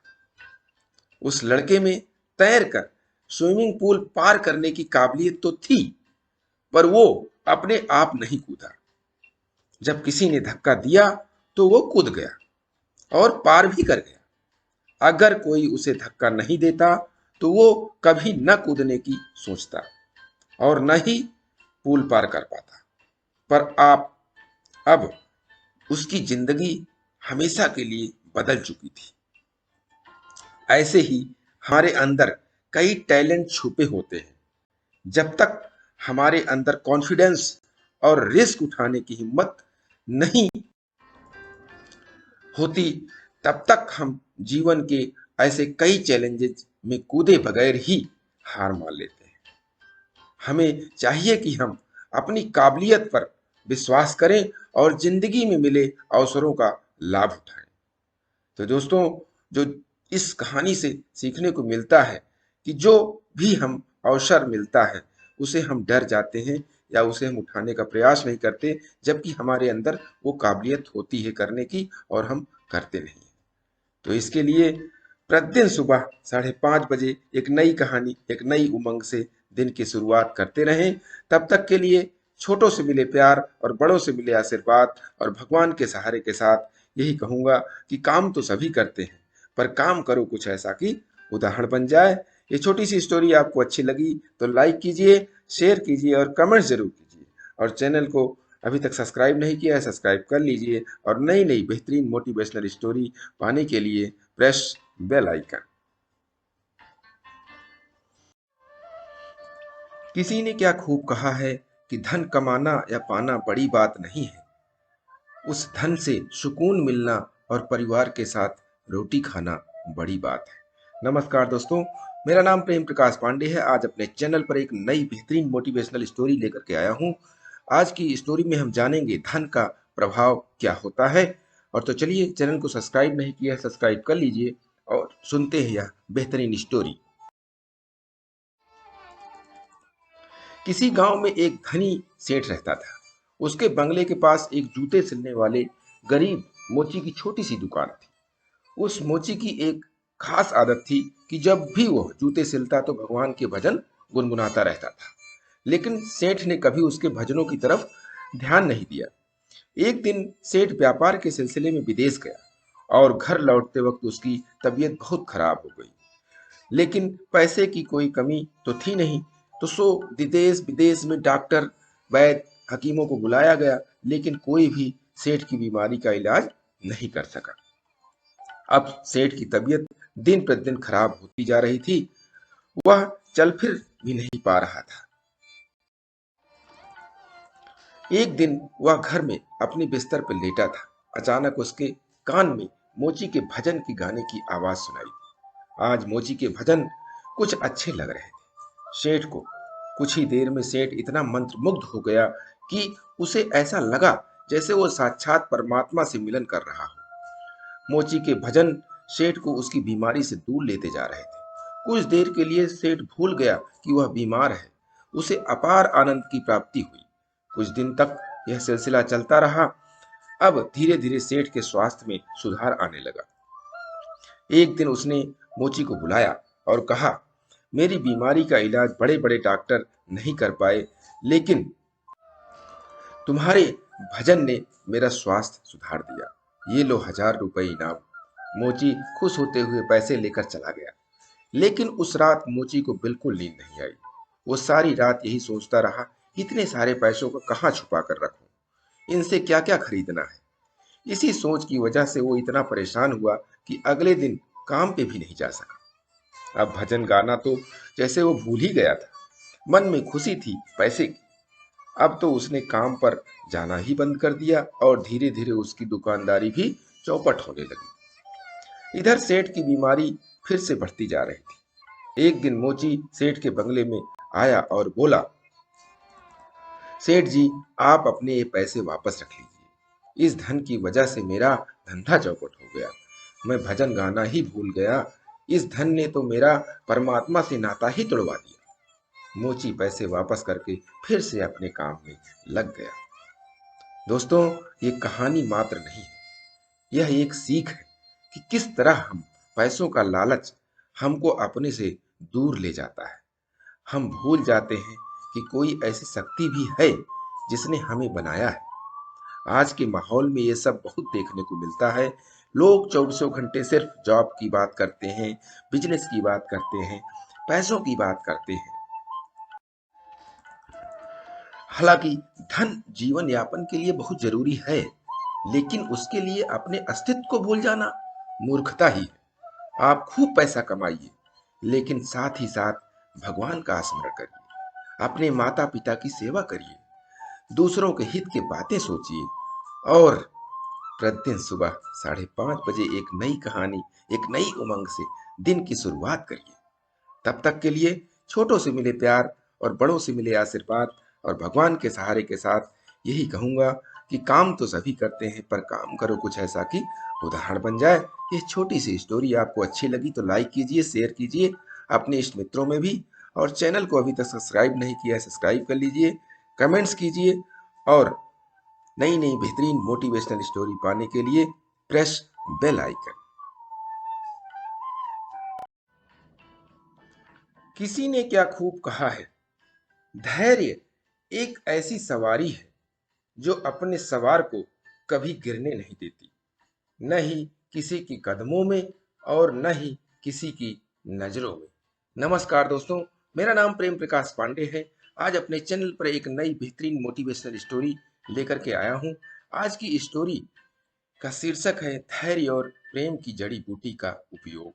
उस लड़के में तैरकर स्विमिंग पूल पार करने की काबिलियत तो थी, पर वो अपने आप नहीं कूदा। जब किसी ने धक्का दिया तो वो कूद गया और पार भी कर गया। अगर कोई उसे धक्का नहीं देता तो वो कभी न कूदने की सोचता और न ही पुल पार कर पाता। पर आप अब उसकी जिंदगी हमेशा के लिए बदल चुकी थी। ऐसे ही हमारे अंदर कई टैलेंट छुपे होते हैं। जब तक हमारे अंदर कॉन्फिडेंस और रिस्क उठाने की हिम्मत नहीं होती, तब तक हम जीवन के ऐसे कई चैलेंजेस में कूदे बगैर ही हार मान लेते हैं। हमें चाहिए कि हम अपनी काबिलियत पर विश्वास करें और जिंदगी में मिले अवसरों का लाभ उठाएं। तो दोस्तों, जो इस कहानी से सीखने को मिलता है कि जो भी हम अवसर मिलता है उसे हम डर जाते हैं या उसे हम उठाने का प्रयास नहीं करते, जबकि हमारे अंदर वो काबिलियत होती है करने की और हम करते नहीं। तो इसके लिए प्रतिदिन सुबह 5:30 बजे एक नई कहानी, एक नई उमंग से दिन की शुरुआत करते रहें। तब तक के लिए छोटों से मिले प्यार और बड़ों से मिले आशीर्वाद और भगवान के सहारे के साथ यही कहूंगा कि काम तो सभी करते हैं, पर काम करो कुछ ऐसा कि उदाहरण बन जाए। ये छोटी सी स्टोरी आपको अच्छी लगी तो लाइक कीजिए, शेयर कीजिए और कमेंट जरूर कीजिए। और चैनल को अभी तक सब्सक्राइब नहीं किया है, सब्सक्राइब कर लीजिए और नई नई बेहतरीन मोटिवेशनल स्टोरी पाने के लिए प्रेस बेल आइकन। किसी ने क्या खूब कहा है कि धन कमाना या पाना बड़ी बात नहीं है, उस धन से सुकून मिलना और परिवार के साथ रोटी खाना बड़ी बात है। नमस्कार दोस्तों, मेरा नाम प्रेम प्रकाश पांडे है। आज अपने चैनल पर एक नई बेहतरीन मोटिवेशनल स्टोरी लेकर के आया हूँ। आज की स्टोरी में हम जानेंगे धन का प्रभाव क्या होता है। और तो चलिए, चैनल को सब्सक्राइब नहीं किया है, सब्सक्राइब कर लीजिए और सुनते हैं यह बेहतरीन स्टोरी। किसी गांव में एक धनी सेठ रहता था। उसके बंगले के पास एक जूते सिलने वाले गरीब मोची की छोटी सी दुकान थी। उस मोची की एक खास आदत थी कि जब भी वो जूते सिलता तो भगवान के भजन गुनगुनाता रहता था। लेकिन सेठ ने कभी उसके भजनों की तरफ ध्यान नहीं दिया। एक दिन सेठ व्यापार के सिलसिले में विदेश गया और घर लौटते वक्त उसकी तबीयत बहुत खराब हो गई। लेकिन पैसे की कोई कमी तो थी नहीं, तो देश विदेश में डॉक्टर, वैद्य, हकीमों को बुलाया गया, लेकिन कोई भी सेठ की बीमारी का इलाज नहीं कर सका। अब सेठ की तबीयत दिन प्रतिदिन खराब होती जा रही थी। वह चल फिर भी नहीं पा रहा था। एक दिन वह घर में अपने बिस्तर पर लेटा था। अचानक उसके कान में मोची के भजन की गाने की आवाज सुनाई। आज मोची के भजन कुछ अच्छे लग रहे थे सेठ को। कुछ ही देर में सेठ इतना मंत्रमुग्ध हो गया कि उसे ऐसा लगा जैसे वो साक्षात परमात्मा से मिलन कर रहा हो। मोची के भजन सेठ को उसकी बीमारी से दूर लेते जा रहे थे। कुछ देर के लिए सेठ भूल गया कि वह बीमार है। उसे अपार आनंद की प्राप्ति हुई। कुछ दिन तक यह सिलसिला चलता रहा। अब धीरे धीरे सेठ के स्वास्थ्य में सुधार आने लगा। एक दिन उसने मोची को बुलाया और कहा, मेरी बीमारी का इलाज बड़े बड़े डॉक्टर नहीं कर पाए, लेकिन तुम्हारे भजन ने मेरा स्वास्थ्य सुधार दिया। ये लो 1000 रुपए इनाम। मोची खुश होते हुए पैसे लेकर चला गया। लेकिन उस रात मोची को बिल्कुल नींद नहीं आई। वो सारी रात यही सोचता रहा, इतने सारे पैसों को कहाँ छुपा कर रखूं, इनसे क्या क्या खरीदना है। इसी सोच की वजह से वो इतना परेशान हुआ कि अगले दिन काम पे भी नहीं जा सका। अब भजन गाना तो जैसे वो भूल ही गया था। मन में खुशी थी पैसे की। अब तो उसने काम पर जाना ही बंद कर दिया और धीरे धीरे उसकी दुकानदारी भी चौपट होने लगी। इधर सेठ की बीमारी फिर से बढ़ती जा रही थी। एक दिन मोची सेठ के बंगले में आया और बोला, सेठ जी, आप अपने ये पैसे वापस रख लीजिए। इस धन की वजह से मेरा धंधा चौपट हो गया। मैं भजन गाना ही भूल गया। इस धन ने तो मेरा परमात्मा से नाता ही तोड़वा दिया। मोची पैसे वापस करके फिर से अपने काम में लग गया। दोस्तों, ये कहानी मात्र नहीं है, यह एक सीख है कि किस तरह हम पैसों का लालच हमको अपने से दूर ले जाता है। हम भूल जाते हैं कि कोई ऐसी शक्ति भी है जिसने हमें बनाया है। आज के माहौल में ये सब बहुत देखने को मिलता है। लोग चौबीसों घंटे सिर्फ जॉब की बात करते हैं, बिजनेस की बात करते हैं, पैसों की बात करते हैं। हालांकि धन जीवन यापन के लिए बहुत जरूरी है, लेकिन उसके लिए अपने अस्तित्व को भूल जाना मूर्खता ही है। आप खूब पैसा कमाइए, लेकिन साथ ही साथ भगवान का स्मरण करिए, अपने माता पिता की सेवा करिए, दूसरों के हित की बातें सोचिए और प्रतिदिन सुबह 5:30 बजे एक नई कहानी, एक नई उमंग से दिन की शुरुआत करिए। तब तक के लिए छोटों से मिले प्यार और बड़ों से मिले आशीर्वाद और भगवान के सहारे के साथ यही कहूंगा कि काम तो सभी करते हैं, पर काम करो कुछ ऐसा कि उदाहरण बन जाए। ये छोटी सी स्टोरी आपको अच्छी लगी तो लाइक कीजिए, शेयर कीजिए अपने इष्ट मित्रों में भी, और चैनल को अभी तक सब्सक्राइब नहीं किया है सब्सक्राइब कर लीजिए, कमेंट्स कीजिए और नई नई बेहतरीन मोटिवेशनल स्टोरी पाने के लिए प्रेस बेल आइकन। किसी ने क्या खूब कहा है, धैर्य एक ऐसी सवारी है जो अपने सवार को कभी गिरने नहीं देती, न ही किसी की कदमों में और न ही किसी की नजरों में। नमस्कार दोस्तों, मेरा नाम प्रेम प्रकाश पांडे है। आज अपने चैनल पर एक नई बेहतरीन मोटिवेशनल स्टोरी लेकर के आया हूं। आज की स्टोरी का शीर्षक है धैर्य और प्रेम की जड़ी बूटी का उपयोग।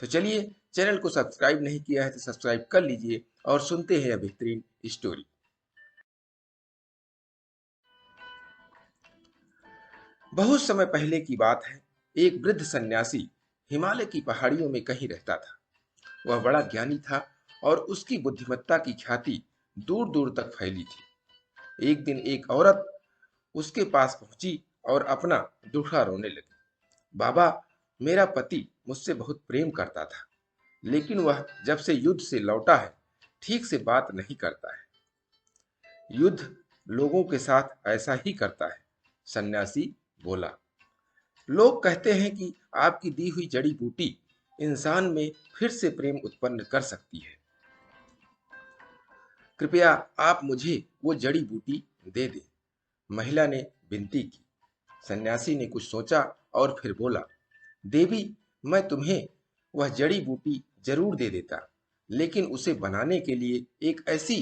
तो चलिए, चैनल को सब्सक्राइब नहीं किया है तो सब्सक्राइब कर लीजिए और सुनते हैं यह बेहतरीन स्टोरी। बहुत समय पहले की बात है। एक वृद्ध सन्यासी हिमालय की पहाड़ियों में कहीं रहता था। वह बड़ा ज्ञानी था और उसकी बुद्धिमत्ता की ख्याति दूर दूर तक फैली थी। एक दिन एक औरत उसके पास पहुंची और अपना दुखड़ा रोने लगी। बाबा, मेरा पति मुझसे बहुत प्रेम करता था, लेकिन वह जब से युद्ध से लौटा है ठीक से बात नहीं करता है। युद्ध लोगों के साथ ऐसा ही करता है, सन्यासी बोला, लोग कहते हैं कि आपकी दी हुई जड़ी बूटी इंसान में फिर से प्रेम उत्पन्न कर सकती है। कृपया आप मुझे वो जड़ी बूटी दे दें। महिला ने विनती की। सन्यासी ने कुछ सोचा और फिर बोला, देवी, मैं तुम्हें वह जड़ी बूटी जरूर दे देता, लेकिन उसे बनाने के लिए एक ऐसी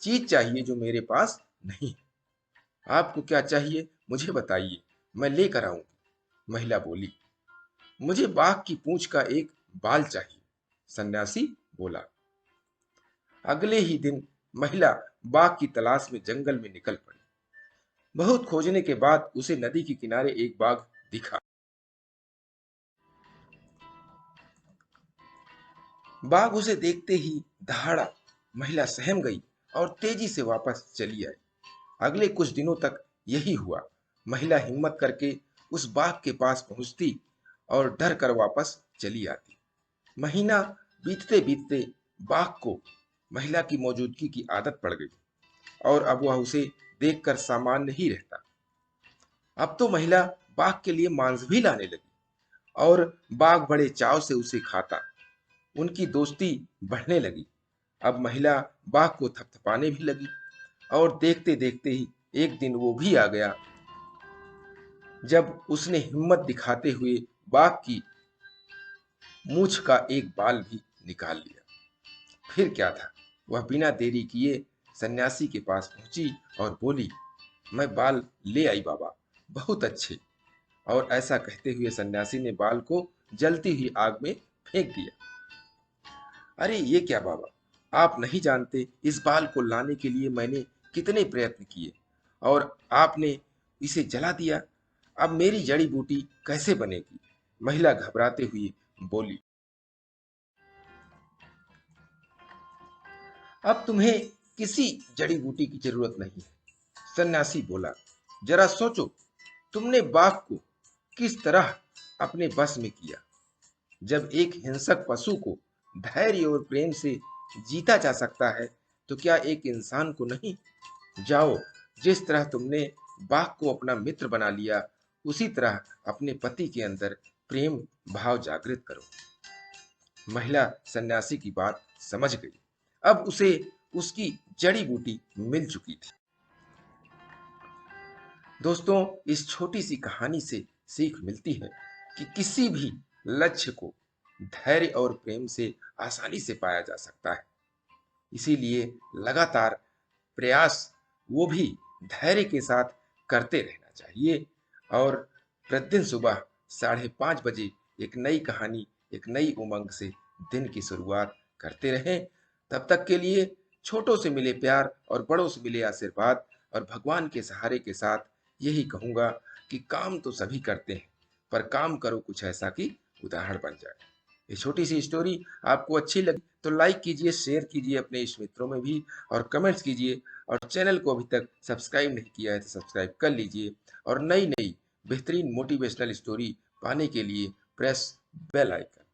चीज चाहिए जो मेरे पास नहीं है। आपको क्या चाहिए मुझे बताइए, मैं लेकर आऊंगी। महिला बोली, मुझे बाघ की पूंछ का एक बाल चाहिए। सन्यासी बोला। अगले ही दिन महिला बाघ की तलाश में जंगल में निकल पड़ी। बहुत खोजने के बाद उसे नदी के किनारे एक बाघ दिखा। बाघ उसे देखते ही दहाड़ा। महिला सहम गई और तेजी से वापस चली आई। अगले कुछ दिनों तक यही हुआ। महिला हिम्मत करके उस बाघ के पास पहुंचती और डर कर वापस चली आती। महीना बीतते बीतते बाघ को महिला की मौजूदगी की आदत पड़ गई और अब वह उसे देखकर सामान्य ही रहता। अब तो महिला बाघ के लिए मांस भी लाने लगी और बाघ बड़े चाव से उसे खाता। उनकी दोस्ती बढ़ने लगी। अब महिला बाघ को थपथपाने भी लगी और देखते देखते ही एक दिन वो भी आ गया जब उसने हिम्मत दिखाते हुए बाघ की मूंछ का एक बाल भी निकाल लिया। फिर क्या था, वह बिना देरी किए सन्यासी के पास पहुंची और बोली, मैं बाल ले आई बाबा, बहुत अच्छे। और ऐसा कहते हुए सन्यासी ने बाल को जलती हुई आग में फेंक दिया। अरे ये क्या बाबा, आप नहीं जानते इस बाल को लाने के लिए मैंने कितने प्रयत्न किए और आपने इसे जला दिया। अब मेरी जड़ी बूटी कैसे बनेगी? महिला घबराते हुए बोली। अब तुम्हें किसी जड़ी बूटी की जरूरत नहीं है। सन्यासी बोला, जरा सोचो, तुमने बाघ को किस तरह अपने बस में किया। जब एक हिंसक पशु को धैर्य और प्रेम से जीता जा सकता है, तो क्या एक इंसान को नहीं? जाओ, जिस तरह तुमने बाघ को अपना मित्र बना लिया, उसी तरह अपने पति के अंदर प्रेम भाव जागृत करो। महिला सन्यासी की बात समझ गई। अब उसे उसकी जड़ी बूटी मिल चुकी थी। दोस्तों, इस छोटी सी कहानी से सीख मिलती है कि किसी भी लक्ष्य को धैर्य और प्रेम से आसानी से पाया जा सकता है। इसीलिए लगातार प्रयास, वो भी धैर्य के साथ करते रहना चाहिए और प्रतिदिन सुबह 5:30 बजे एक नई कहानी, एक नई उमंग से दिन की शुरुआत करते रहें। तब तक के लिए छोटों से मिले प्यार और बड़ों से मिले आशीर्वाद और भगवान के सहारे के साथ यही कहूँगा कि काम तो सभी करते हैं, पर काम करो कुछ ऐसा कि उदाहरण बन जाए। ये छोटी सी स्टोरी आपको अच्छी लगी तो लाइक कीजिए, शेयर कीजिए अपने इष्ट मित्रों में भी और कमेंट्स कीजिए। और चैनल को अभी तक सब्सक्राइब नहीं किया है तो सब्सक्राइब कर लीजिए और नई नई बेहतरीन मोटिवेशनल स्टोरी पाने के लिए प्रेस बेल आइकन।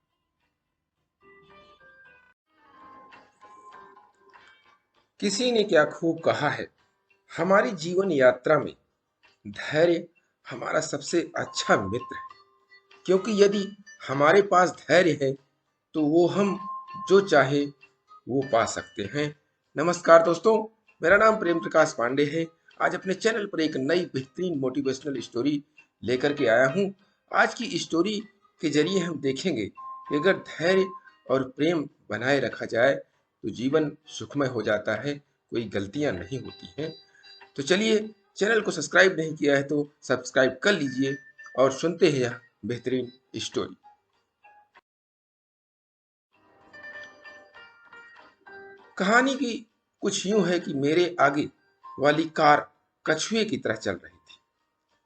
किसी ने क्या खूब कहा है, हमारी जीवन यात्रा में धैर्य हमारा सबसे अच्छा मित्र है, क्योंकि यदि हमारे पास धैर्य है तो वो हम जो चाहे वो पा सकते हैं। नमस्कार दोस्तों, मेरा नाम प्रेम प्रकाश पांडे है। आज अपने चैनल पर एक नई बेहतरीन मोटिवेशनल स्टोरी लेकर के आया हूँ। आज की स्टोरी के जरिए हम देखेंगे कि अगर धैर्य और प्रेम बनाए रखा जाए तो जीवन सुखमय हो जाता है, कोई गलतियां नहीं होती हैं। तो चलिए, चैनल को सब्सक्राइब नहीं किया है तो सब्सक्राइब कर लीजिए और सुनते हैं यह बेहतरीन स्टोरी। कहानी की कुछ यूं है कि मेरे आगे वाली कार कछुए की तरह चल रही थी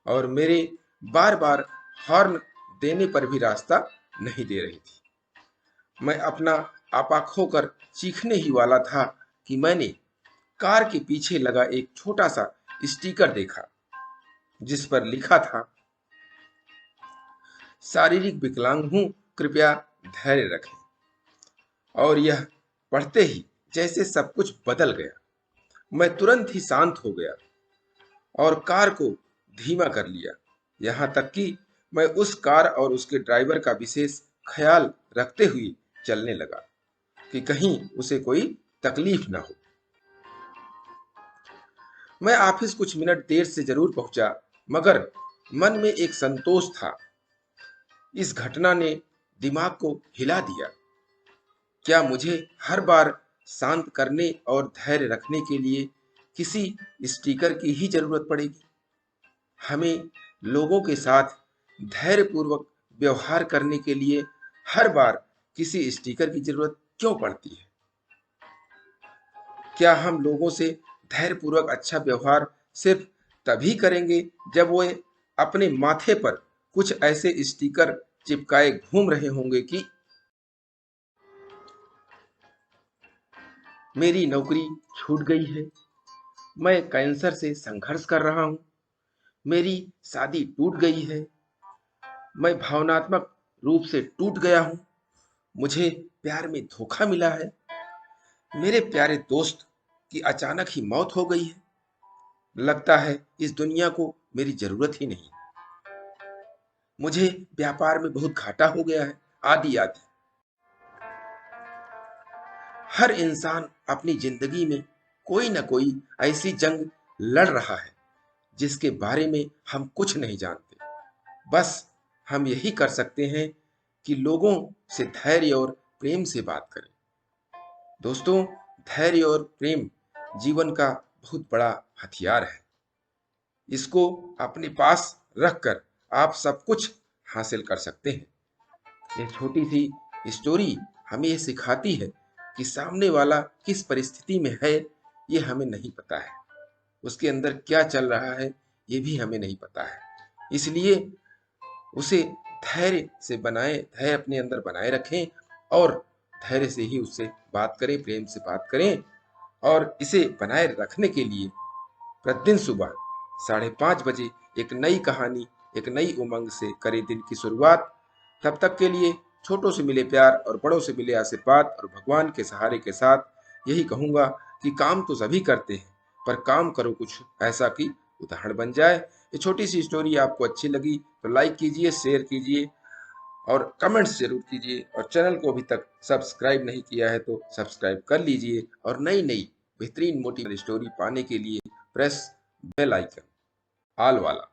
और मेरे बार बार हॉर्न देने पर भी रास्ता नहीं दे रही थी। मैं अपना आपा खोकर चीखने ही वाला था कि मैंने कार के पीछे लगा एक छोटा सा स्टिकर देखा जिस पर लिखा था, शारीरिक विकलांग हूं, कृपया धैर्य रखें। और यह पढ़ते ही जैसे सब कुछ बदल गया। मैं तुरंत ही शांत हो गया और कार को धीमा कर लिया। यहाँ तक कि मैं उस कार और उसके ड्राइवर का विशेष ख्याल रखते हुए चलने लगा कि कहीं उसे कोई तकलीफ ना हो। मैं ऑफिस कुछ मिनट देर से जरूर पहुंचा, मगर मन में एक संतोष था। इस घटना ने दिमाग को हिला दिया। क्या मुझे हर बार शांत करने और धैर्य रखने के लिए किसी स्टिकर की ही जरूरत पड़ेगी? हमें लोगों के साथ धैर्यपूर्वक व्यवहार करने के लिए हर बार किसी स्टिकर की जरूरत क्यों पड़ती है? क्या हम लोगों से धैर्यपूर्वक अच्छा व्यवहार सिर्फ तभी करेंगे जब वे अपने माथे पर कुछ ऐसे स्टिकर चिपकाए घूम रहे होंगे कि मेरी नौकरी छूट गई है, मैं कैंसर से संघर्ष कर रहा हूँ, मेरी शादी टूट गई है, मैं भावनात्मक रूप से टूट गया हूँ, मुझे प्यार में धोखा मिला है, मेरे प्यारे दोस्त की अचानक ही मौत हो गई है, लगता है इस दुनिया को मेरी जरूरत ही नहीं, मुझे व्यापार में बहुत घाटा हो गया है, आदि आदि। हर इंसान अपनी जिंदगी में कोई ना कोई ऐसी जंग लड़ रहा है जिसके बारे में हम कुछ नहीं जानते। बस हम यही कर सकते हैं कि लोगों से धैर्य और प्रेम से बात करें। दोस्तों, धैर्य और प्रेम जीवन का बहुत बड़ा हथियार है। इसको अपने पास रखकर आप सब कुछ हासिल कर सकते हैं। यह छोटी सी स्टोरी हमें यह सिखाती है कि सामने वाला किस परिस्थिति में है ये हमें नहीं पता है, उसके अंदर क्या चल रहा है ये भी हमें नहीं पता है। इसलिए उसे धैर्य अपने अंदर बनाए रखें और धैर्य से ही उससे बात करें, प्रेम से बात करें। और इसे बनाए रखने के लिए प्रतिदिन सुबह 5:30 बजे एक नई कहानी, एक नई उमंग से करें दिन की शुरुआत। तब तक के लिए छोटों से मिले प्यार और बड़ों से मिले आशीर्वाद और भगवान के सहारे के साथ यही कहूंगा कि काम तो सभी करते हैं, पर काम करो कुछ ऐसा कि उदाहरण बन जाए। ये छोटी सी स्टोरी आपको अच्छी लगी तो लाइक कीजिए, शेयर कीजिए और कमेंट्स जरूर कीजिए। और चैनल को अभी तक सब्सक्राइब नहीं किया है तो सब्सक्राइब कर लीजिए और नई नई बेहतरीन मोटिवेशनल स्टोरी पाने के लिए प्रेस बेल आइकन ऑल वाला।